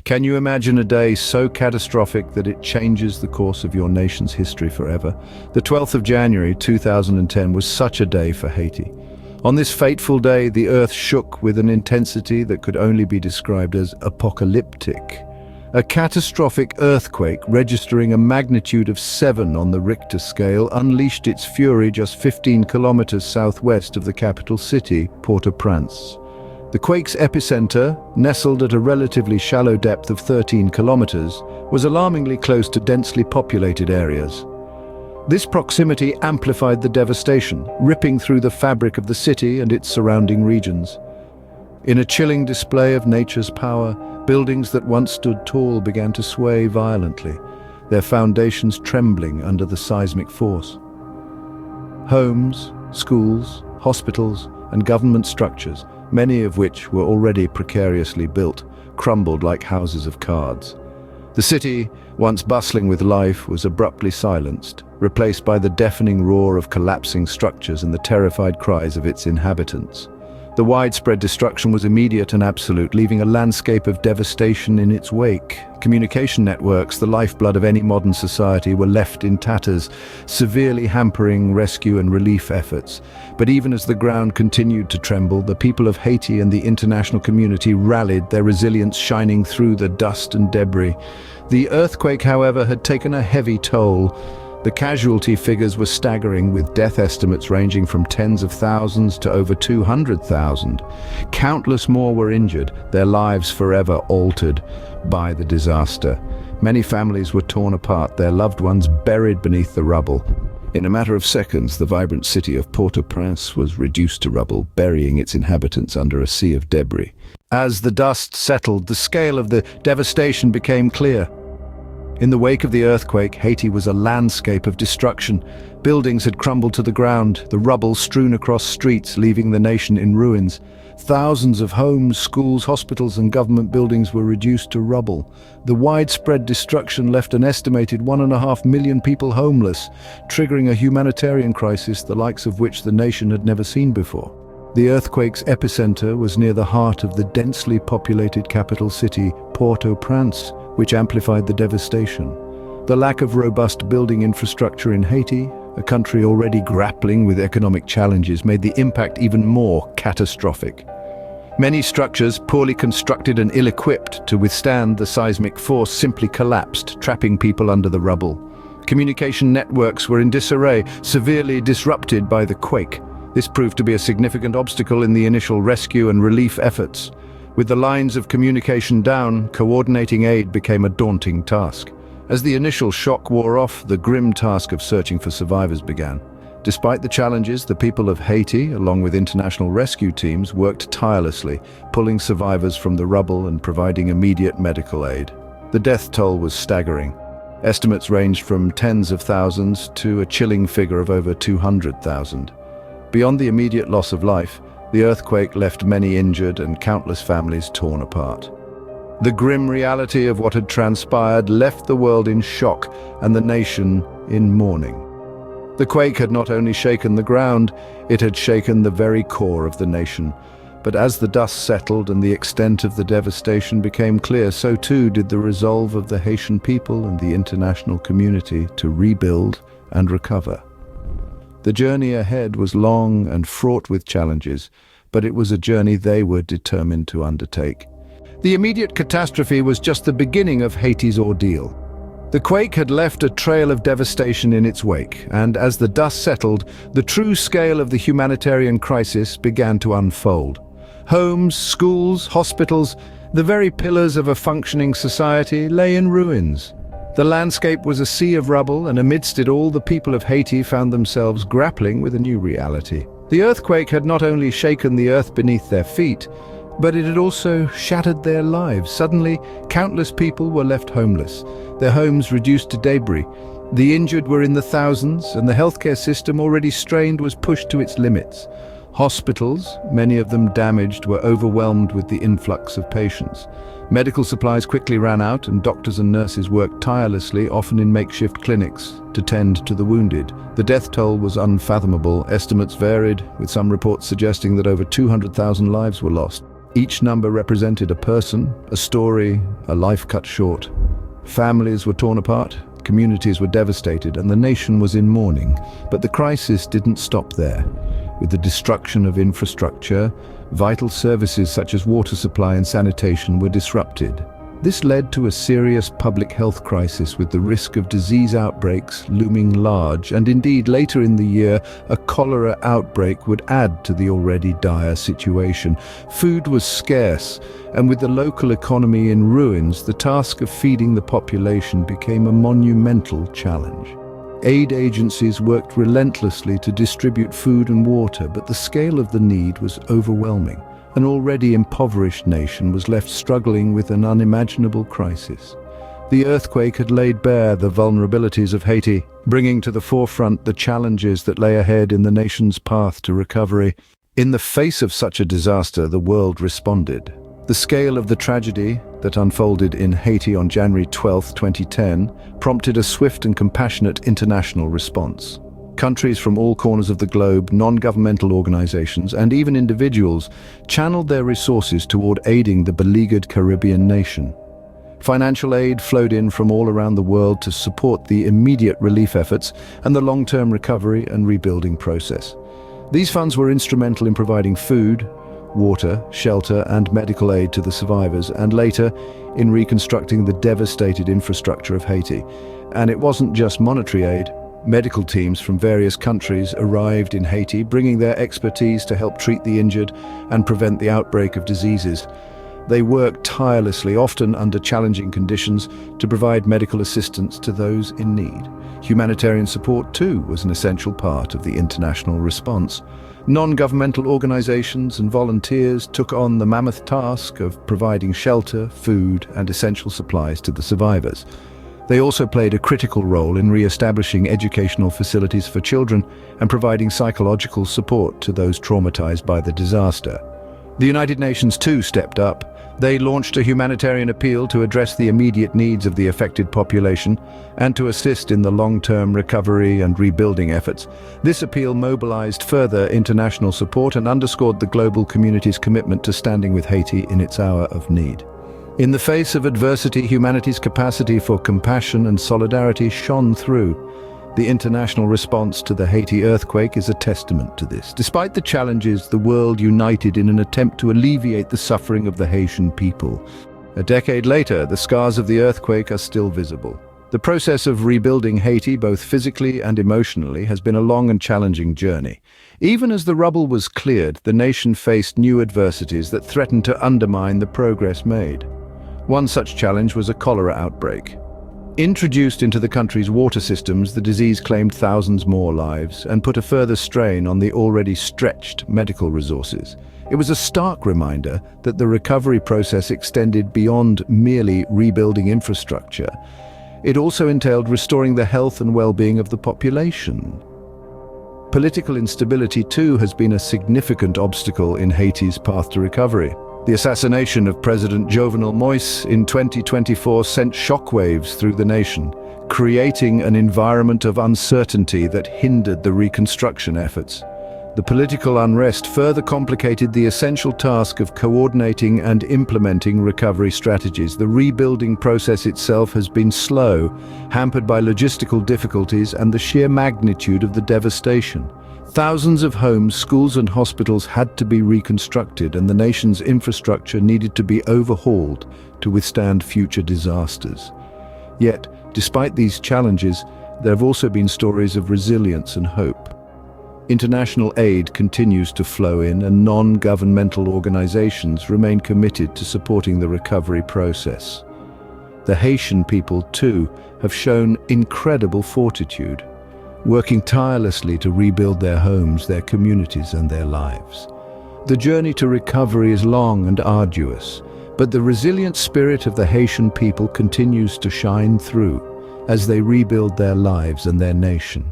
Can you imagine a day so catastrophic that it changes the course of your nation's history forever? The 12th of January 2010 was such a day for Haiti. On this fateful day, the earth shook with an intensity that could only be described as apocalyptic. A catastrophic earthquake registering a magnitude of 7 on the Richter scale unleashed its fury just 15 kilometers southwest of the capital city, Port-au-Prince. The quake's epicenter, nestled at a relatively shallow depth of 13 kilometers, was alarmingly close to densely populated areas. This proximity amplified the devastation, ripping through the fabric of the city and its surrounding regions. In a chilling display of nature's power, buildings that once stood tall began to sway violently, their foundations trembling under the seismic force. Homes, schools, hospitals, and government structures, many of which were already precariously built, crumbled like houses of cards. The city, once bustling with life, was abruptly silenced, replaced by the deafening roar of collapsing structures and the terrified cries of its inhabitants. The widespread destruction was immediate and absolute, leaving a landscape of devastation in its wake. Communication networks, the lifeblood of any modern society, were left in tatters, severely hampering rescue and relief efforts. But even as the ground continued to tremble, the people of Haiti and the international community rallied, their resilience shining through the dust and debris. The earthquake, however, had taken a heavy toll. The casualty figures were staggering, with death estimates ranging from tens of thousands to over 200,000. Countless more were injured, their lives forever altered by the disaster. Many families were torn apart, their loved ones buried beneath the rubble. In a matter of seconds, the vibrant city of Port-au-Prince was reduced to rubble, burying its inhabitants under a sea of debris. As the dust settled, the scale of the devastation became clear. In the wake of the earthquake, Haiti was a landscape of destruction. Buildings had crumbled to the ground, the rubble strewn across streets, leaving the nation in ruins. Thousands of homes, schools, hospitals, and government buildings were reduced to rubble. The widespread destruction left an estimated 1.5 million people homeless, triggering a humanitarian crisis the likes of which the nation had never seen before. The earthquake's epicenter was near the heart of the densely populated capital city, Port-au-Prince, which amplified the devastation. The lack of robust building infrastructure in Haiti, a country already grappling with economic challenges, made the impact even more catastrophic. Many structures, poorly constructed and ill-equipped to withstand the seismic force, simply collapsed, trapping people under the rubble. Communication networks were in disarray, severely disrupted by the quake. This proved to be a significant obstacle in the initial rescue and relief efforts. With the lines of communication down, coordinating aid became a daunting task. As the initial shock wore off, the grim task of searching for survivors began. Despite the challenges, the people of Haiti, along with international rescue teams, worked tirelessly, pulling survivors from the rubble and providing immediate medical aid. The death toll was staggering. Estimates ranged from tens of thousands to a chilling figure of over 200,000. Beyond the immediate loss of life, the earthquake left many injured and countless families torn apart. The grim reality of what had transpired left the world in shock and the nation in mourning. The quake had not only shaken the ground, it had shaken the very core of the nation. But as the dust settled and the extent of the devastation became clear, so too did the resolve of the Haitian people and the international community to rebuild and recover. The journey ahead was long and fraught with challenges, but it was a journey they were determined to undertake. The immediate catastrophe was just the beginning of Haiti's ordeal. The quake had left a trail of devastation in its wake, and as the dust settled, the true scale of the humanitarian crisis began to unfold. Homes, schools, hospitals, the very pillars of a functioning society lay in ruins. The landscape was a sea of rubble, and amidst it all, the people of Haiti found themselves grappling with a new reality. The earthquake had not only shaken the earth beneath their feet, but it had also shattered their lives. Suddenly, countless people were left homeless, their homes reduced to debris. The injured were in the thousands, and the healthcare system, already strained, was pushed to its limits. Hospitals, many of them damaged, were overwhelmed with the influx of patients. Medical supplies quickly ran out, and doctors and nurses worked tirelessly, often in makeshift clinics, to tend to the wounded. The death toll was unfathomable. Estimates varied, with some reports suggesting that over 200,000 lives were lost. Each number represented a person, a story, a life cut short. Families were torn apart, communities were devastated, and the nation was in mourning. But the crisis didn't stop there. With the destruction of infrastructure, vital services such as water supply and sanitation were disrupted. This led to a serious public health crisis, with the risk of disease outbreaks looming large, and indeed later in the year a cholera outbreak would add to the already dire situation. Food was scarce, and with the local economy in ruins, the task of feeding the population became a monumental challenge. Aid agencies worked relentlessly to distribute food and water, but the scale of the need was overwhelming. An already impoverished nation was left struggling with an unimaginable crisis. The earthquake had laid bare the vulnerabilities of Haiti, bringing to the forefront the challenges that lay ahead in the nation's path to recovery. In the face of such a disaster, the world responded. The scale of the tragedy that unfolded in Haiti on January 12, 2010, prompted a swift and compassionate international response. Countries from all corners of the globe, non-governmental organizations, and even individuals channeled their resources toward aiding the beleaguered Caribbean nation. Financial aid flowed in from all around the world to support the immediate relief efforts and the long-term recovery and rebuilding process. These funds were instrumental in providing food, water, shelter, and medical aid to the survivors, and later in reconstructing the devastated infrastructure of Haiti. And it wasn't just monetary aid. Medical teams from various countries arrived in Haiti, bringing their expertise to help treat the injured and prevent the outbreak of diseases. They worked tirelessly, often under challenging conditions, to provide medical assistance to those in need. Humanitarian support, too, was an essential part of the international response. Non-governmental organizations and volunteers took on the mammoth task of providing shelter, food, and essential supplies to the survivors. They also played a critical role in re-establishing educational facilities for children and providing psychological support to those traumatized by the disaster. The United Nations too stepped up. They launched a humanitarian appeal to address the immediate needs of the affected population and to assist in the long-term recovery and rebuilding efforts. This appeal mobilized further international support and underscored the global community's commitment to standing with Haiti in its hour of need. In the face of adversity, humanity's capacity for compassion and solidarity shone through. The international response to the Haiti earthquake is a testament to this. Despite the challenges, the world united in an attempt to alleviate the suffering of the Haitian people. A decade later, the scars of the earthquake are still visible. The process of rebuilding Haiti, both physically and emotionally, has been a long and challenging journey. Even as the rubble was cleared, the nation faced new adversities that threatened to undermine the progress made. One such challenge was a cholera outbreak. Introduced into the country's water systems, the disease claimed thousands more lives and put a further strain on the already stretched medical resources. It was a stark reminder that the recovery process extended beyond merely rebuilding infrastructure. It also entailed restoring the health and well-being of the population. Political instability, too, has been a significant obstacle in Haiti's path to recovery. The assassination of President Jovenel Moïse in 2024 sent shockwaves through the nation, creating an environment of uncertainty that hindered the reconstruction efforts. The political unrest further complicated the essential task of coordinating and implementing recovery strategies. The rebuilding process itself has been slow, hampered by logistical difficulties and the sheer magnitude of the devastation. Thousands of homes, schools and hospitals had to be reconstructed, and the nation's infrastructure needed to be overhauled to withstand future disasters. Yet, despite these challenges, there have also been stories of resilience and hope. International aid continues to flow in, and non-governmental organizations remain committed to supporting the recovery process. The Haitian people, too, have shown incredible fortitude, working tirelessly to rebuild their homes, their communities, and their lives. The journey to recovery is long and arduous, but the resilient spirit of the Haitian people continues to shine through as they rebuild their lives and their nation.